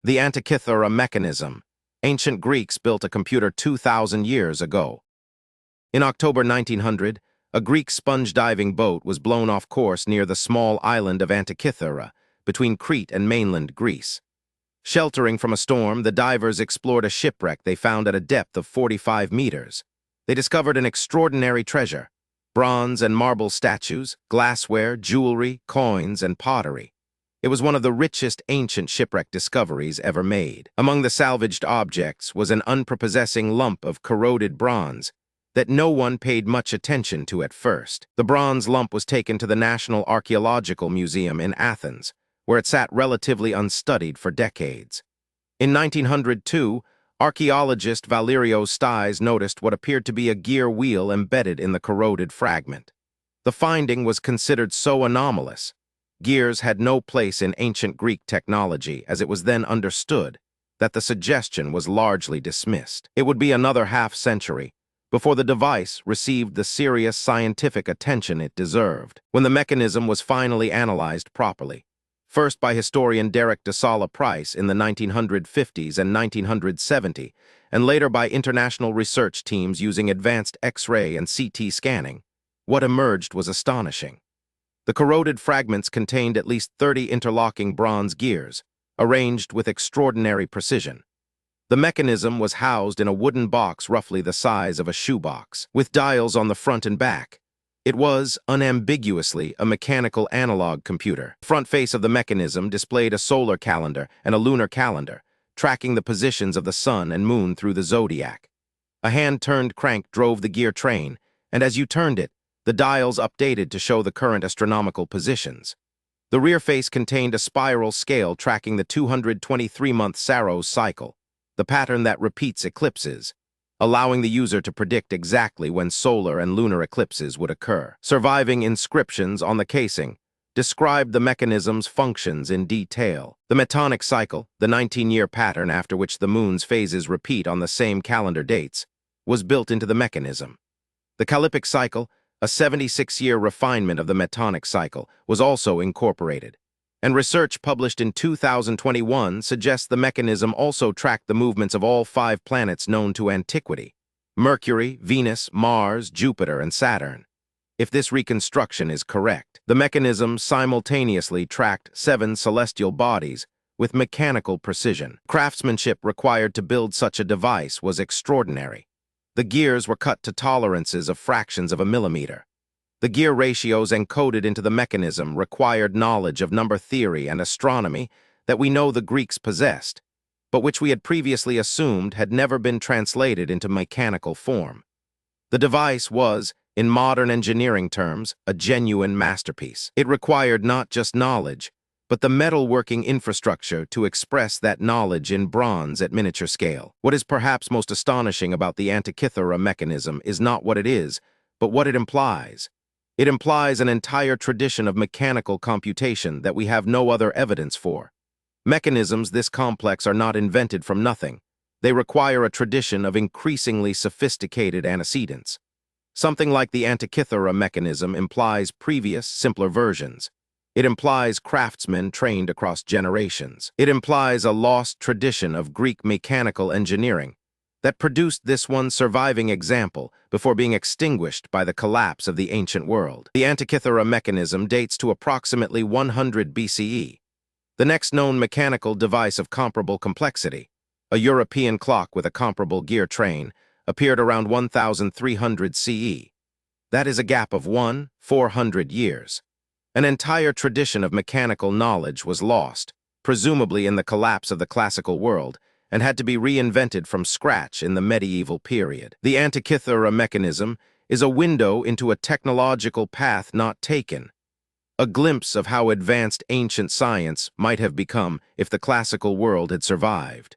The Antikythera Mechanism. Ancient Greeks built a computer 2,000 years ago. In October 1900, a Greek sponge-diving boat was blown off course near the small island of Antikythera, between Crete and mainland Greece. Sheltering from a storm, the divers explored a shipwreck they found at a depth of 45 meters. They discovered an extraordinary treasure: bronze and marble statues, glassware, jewelry, coins, and pottery. It was one of the richest ancient shipwreck discoveries ever made. Among the salvaged objects was an unprepossessing lump of corroded bronze that no one paid much attention to at first. The bronze lump was taken to the National Archaeological Museum in Athens, where it sat relatively unstudied for decades. In 1902, archaeologist Valerio Stais noticed what appeared to be a gear wheel embedded in the corroded fragment. The finding was considered so anomalous. Gears had no place in ancient Greek technology, as it was then understood, that the suggestion was largely dismissed. It would be another half-century before the device received the serious scientific attention it deserved, when the mechanism was finally analyzed properly. First by historian Derek de Sala Price in the 1950s and 1970, and later by international research teams using advanced X-ray and CT scanning, what emerged was astonishing. The corroded fragments contained at least 30 interlocking bronze gears, arranged with extraordinary precision. The mechanism was housed in a wooden box roughly the size of a shoebox, with dials on the front and back. It was, unambiguously, a mechanical analog computer. The front face of the mechanism displayed a solar calendar and a lunar calendar, tracking the positions of the sun and moon through the zodiac. A hand-turned crank drove the gear train, and as you turned it, the dials updated to show the current astronomical positions. The rear face contained a spiral scale tracking the 223-month Saros cycle, the pattern that repeats eclipses, allowing the user to predict exactly when solar and lunar eclipses would occur. Surviving inscriptions on the casing described the mechanism's functions in detail. The metonic cycle, the 19-year pattern after which the moon's phases repeat on the same calendar dates, was built into the mechanism. The Callippic cycle, a 76-year refinement of the metonic cycle, was also incorporated, and research published in 2021 suggests the mechanism also tracked the movements of all 5 planets known to antiquity: Mercury, Venus, Mars, Jupiter, and Saturn. If this reconstruction is correct, the mechanism simultaneously tracked 7 celestial bodies with mechanical precision. Craftsmanship required to build such a device was extraordinary. The gears were cut to tolerances of fractions of a millimeter. The gear ratios encoded into the mechanism required knowledge of number theory and astronomy that we know the Greeks possessed, but which we had previously assumed had never been translated into mechanical form. The device was, in modern engineering terms, a genuine masterpiece. It required not just knowledge, but the metalworking infrastructure to express that knowledge in bronze at miniature scale. What is perhaps most astonishing about the Antikythera mechanism is not what it is, but what it implies. It implies an entire tradition of mechanical computation that we have no other evidence for. Mechanisms this complex are not invented from nothing. They require a tradition of increasingly sophisticated antecedents. Something like the Antikythera mechanism implies previous, simpler versions. It implies craftsmen trained across generations. It implies a lost tradition of Greek mechanical engineering that produced this one surviving example before being extinguished by the collapse of the ancient world. The Antikythera mechanism dates to approximately 100 BCE. The next known mechanical device of comparable complexity, a European clock with a comparable gear train, appeared around 1300 CE. That is a gap of 400 years. An entire tradition of mechanical knowledge was lost, presumably in the collapse of the classical world, and had to be reinvented from scratch in the medieval period. The Antikythera mechanism is a window into a technological path not taken, a glimpse of how advanced ancient science might have become if the classical world had survived.